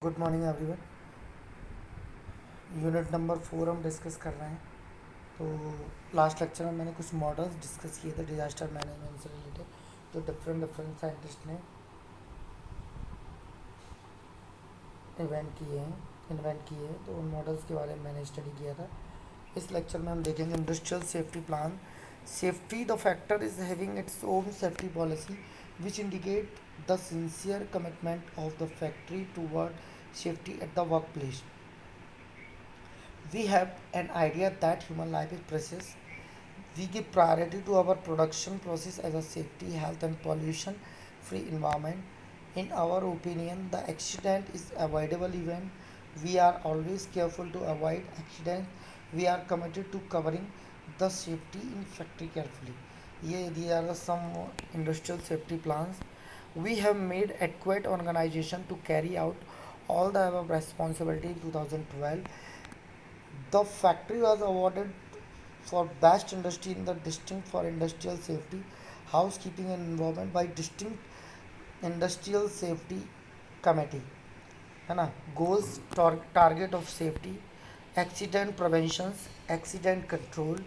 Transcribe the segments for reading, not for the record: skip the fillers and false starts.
Good morning everyone. Unit number 4 हम discuss कर रहे हैं। तो लास्ट लेक्चर में मैंने कुछ मॉडल्स डिस्कस किए थे डिजास्टर मैनेजमेंट से रिलेटेड, जो डिफरेंट डिफरेंट साइंटिस्ट ने इन्वेंट किए हैं। तो उन मॉडल्स के बारे में मैंने स्टडी किया था। इस लेक्चर में हम देखेंगे industrial safety plan. Safety the factor is having its own safety policy which indicate the sincere commitment of the factory toward safety at the work place. We have an idea that human life is precious. We give priority to our production process as a safety, health, and pollution free environment. In our opinion, the accident is avoidable event. We are always careful to avoid accidents. We are committed to covering the safety in factory carefully. These are some industrial safety plans. We have made adequate organization to carry out all the above responsibility in 2012. The factory was awarded for best industry in the distinct for industrial safety, housekeeping and environment by distinct industrial safety committee. है ना. Goals target of safety, accident preventions, accident control,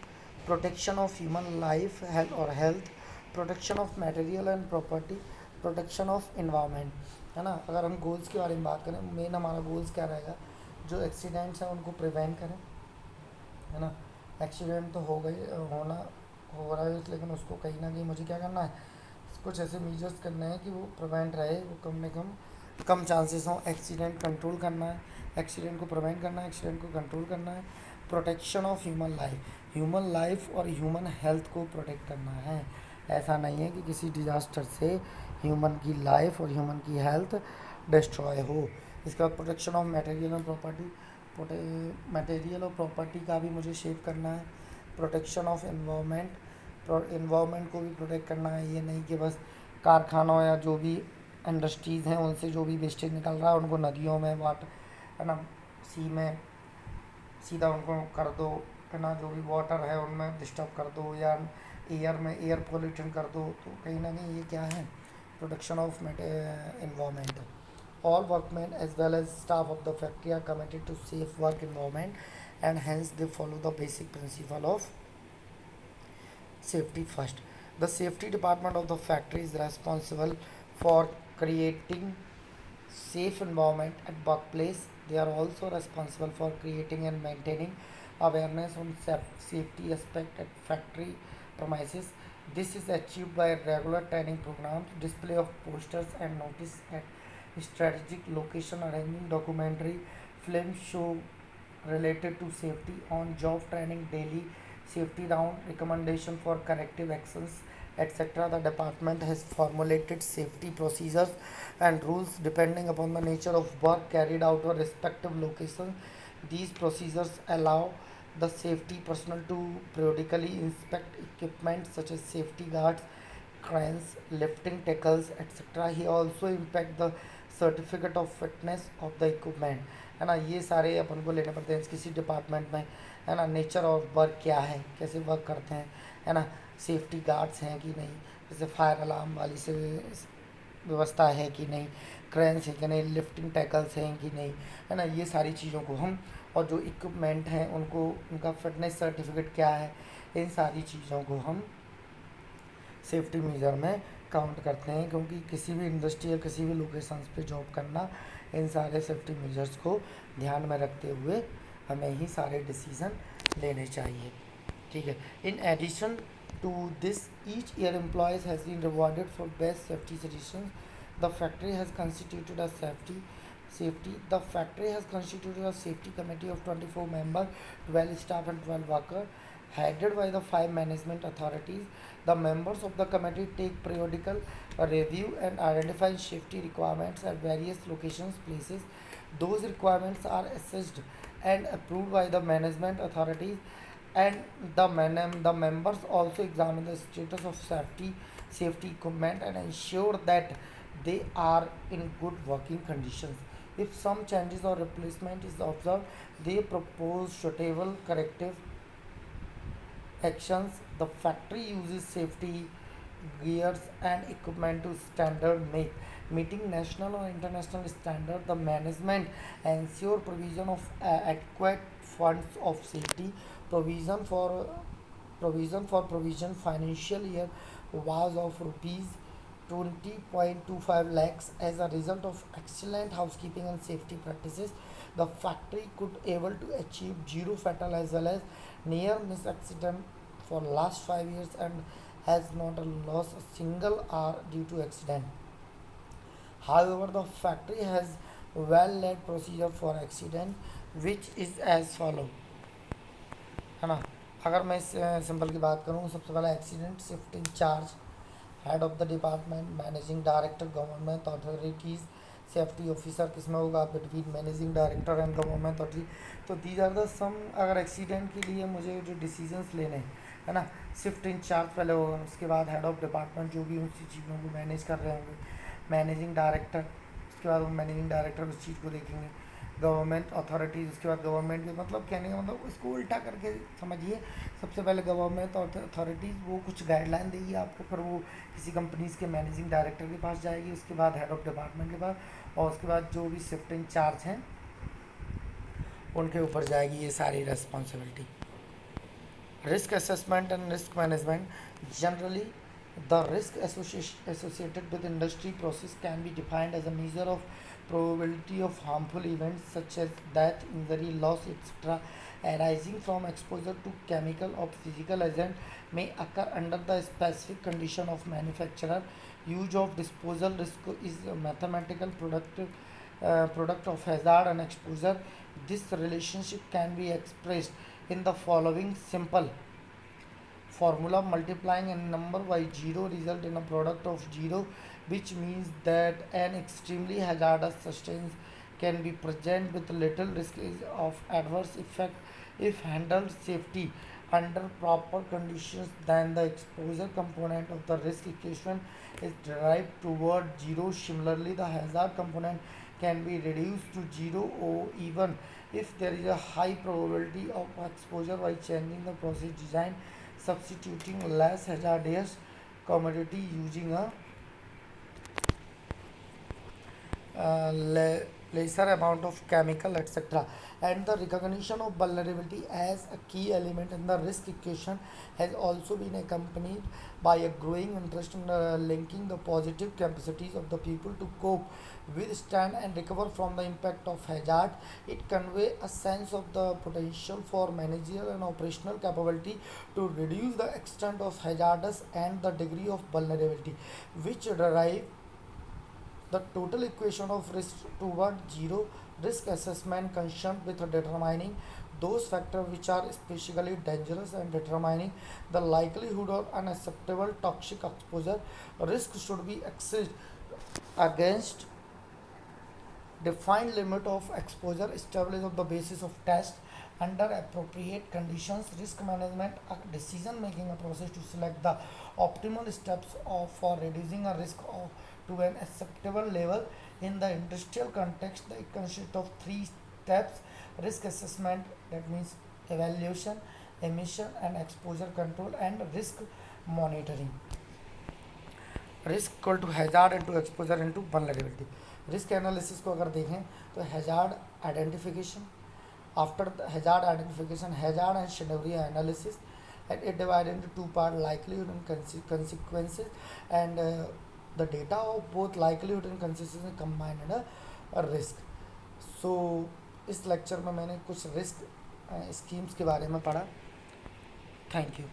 protection of human life health और health, protection of material and property, protection of environment. है ना. अगर हम goals के बारे में बात करें, मेन हमारा गोल्स क्या रहेगा, जो एक्सीडेंट्स हैं उनको प्रिवेंट करें. है ना. एक्सीडेंट तो हो गई होना हो रहा है, लेकिन उसको कहीं ना कहीं मुझे क्या करना है, कुछ ऐसे मेजर्स करने हैं कि वो प्रिवेंट रहे, वो कम से कम चांसेस हों. एक्सीडेंट कंट्रोल करना है, एक्सीडेंट को प्रिवेंट करना है, एक्सीडेंट को कंट्रोल करना है. प्रोटेक्शन ऑफ ह्यूमन लाइफ और ह्यूमन हेल्थ को प्रोटेक्ट करना है. ऐसा नहीं है कि किसी डिज़ास्टर से ह्यूमन की लाइफ और ह्यूमन की हेल्थ डिस्ट्रॉय हो. इसके बाद प्रोटेक्शन ऑफ मटेरियल और प्रॉपर्टी, मटेरियल और प्रॉपर्टी का भी मुझे शेप करना है. प्रोटेक्शन ऑफ इन्वामेंट को भी प्रोटेक्ट करना है. ये नहीं कि बस कारखानों या जो भी इंडस्ट्रीज़ हैं उनसे जो भी वेस्टेज निकल रहा है उनको नदियों में वाटर, है ना, सी में सीधा उनको कर दो. है ना. जो भी वाटर है उनमें डिस्टर्ब कर दो, या एयर में एयर पोल्यूशन कर दो. तो कहीं ना कहीं ये क्या है, protection of environment. All workmen as well as staff of the factory are committed to safe work environment, and hence they follow the basic principle of safety first. The safety department of the factory is responsible for creating safe environment at workplace. They are also responsible for creating and maintaining awareness on safety aspect at factory premises. This is achieved by regular training programs, display of posters and notice at strategic location, arranging documentary film show related to safety, on job training, daily safety round, recommendation for corrective actions, etc. The department has formulated safety procedures and rules depending upon the nature of work carried out or respective location. These procedures allow the safety personnel to periodically inspect equipment such as safety guards, cranes, lifting tackles, etc. He also inspect the certificate of fitness of the equipment. है ना. ये सारे अपन को लेने पड़ते हैं किसी department में. है ना. नेचर ऑफ वर्क क्या है, कैसे वर्क करते हैं. है ना. सेफ्टी गार्ड्स हैं कि नहीं, जैसे फायर अलार्म वाली से व्यवस्था है कि नहीं, क्रेन्स है कि नहीं, लिफ्टिंग टैकल्स हैं कि नहीं. है ना. ये सारी चीज़ों को हम, और जो इक्विपमेंट हैं उनको, उनका फिटनेस सर्टिफिकेट क्या है, इन सारी चीज़ों को हम सेफ्टी मेजर में काउंट करते हैं. क्योंकि किसी भी इंडस्ट्री या किसी भी लोकेशंस पे जॉब करना, इन सारे सेफ्टी मेजर्स को ध्यान में रखते हुए हमें ही सारे डिसीजन लेने चाहिए. ठीक है. In addition to this, each year employees has been rewarded for best safety suggestions. The factory has constituted a safety. The factory has constituted a safety committee of 24 members, 12 staff and 12 workers, headed by the 5 management authorities. The members of the committee take periodical review and identify safety requirements at various locations, places. Those requirements are assessed and approved by the management authorities, and the members also examine the status of safety equipment and ensure that they are in good working conditions. If some changes or replacement is observed, they propose suitable corrective actions. The factory uses safety gears and equipment to standard make. Meeting national or international standard, the management ensure provision of adequate funds of safety. Provision for provision financial year was of rupees 20.25 lakhs. As a result of excellent housekeeping and safety practices, the factory could able to achieve zero fatal as well as near miss accident for last 5 years and has not lost a single hour due to accident. However, the factory has well laid procedure for accident which is as follow, है ना. अगर मैं simple की बात करूँ, सबसे पहले accident shift in charge, head of the department, managing director, government authorities, safety officer किस में होगा, between managing director and government authority. तो दीज आर द सम. अगर एक्सीडेंट के लिए मुझे जो डिसीजंस लेने हैं, है ना, शिफ्ट इंचार्ज पहले होगा, उसके बाद हेड ऑफ डिपार्टमेंट जो भी उसी चीज़ों को मैनेज कर रहे होंगे, मैनेजिंग डायरेक्टर, उसके बाद वो मैनेजिंग डायरेक्टर उस चीज़ को देखेंगे, गवर्नमेंट अथॉरिटीज़, उसके बाद गवर्नमेंट के, मतलब कहने का मतलब इसको उल्टा करके समझिए. सबसे पहले गवर्नमेंट अथॉरिटीज़ वो कुछ गाइडलाइन देगी आपको, फिर वो किसी कंपनीज़ के मैनेजिंग डायरेक्टर के पास जाएगी, उसके बाद हेड ऑफ डिपार्टमेंट के पास, और उसके बाद जो भी शिफ्ट इंचार्ज हैं उनके ऊपर जाएगी ये सारी responsibility. Risk assessment and risk management. Generally, the risk associated with industry process can be defined as a measure of probability of harmful events such as death, injury, loss, etc. arising from exposure to chemical or physical agent may occur under the specific condition of manufacturer. Use of disposal risk is a mathematical product of hazard and exposure. This relationship can be expressed in the following simple formula: multiplying a number by 0 result in a product of 0, which means that an extremely hazardous substance can be present with little risk of adverse effect if handled safety under proper conditions. Then the exposure component of the risk equation is derived toward 0. Similarly, the hazard component can be reduced to 0 or even if there is a high probability of exposure by changing the process design, substituting less hazardous commodity using a lesser amount of chemical, etc. And the recognition of vulnerability as a key element in the risk equation has also been accompanied by a growing interest in linking the positive capacities of the people to cope, withstand and recover from the impact of hazard. It conveys a sense of the potential for managerial and operational capability to reduce the extent of hazardous and the degree of vulnerability, which derive the total equation of risk toward 0. Risk assessment concerned with determining those factors which are especially dangerous and determining the likelihood of unacceptable toxic exposure. Risk should be assessed against defined limit of exposure established on the basis of test under appropriate conditions. Risk management a decision making a process to select the optimal steps for reducing a risk to an acceptable level. In the industrial context, it consists of three steps: risk assessment, that means evaluation, emission and exposure control, and risk monitoring. Risk equal to hazard into exposure into vulnerability. Risk analysis को अगर देखें तो hazard identification, after hazard identification hazard and scenario analysis, and it divided into two parts: likelihood and consequences, and the data of both likelihood and consequences combined in a risk. So इस lecture में मैंने कुछ risk schemes के बारे में पढ़ा. Thank you.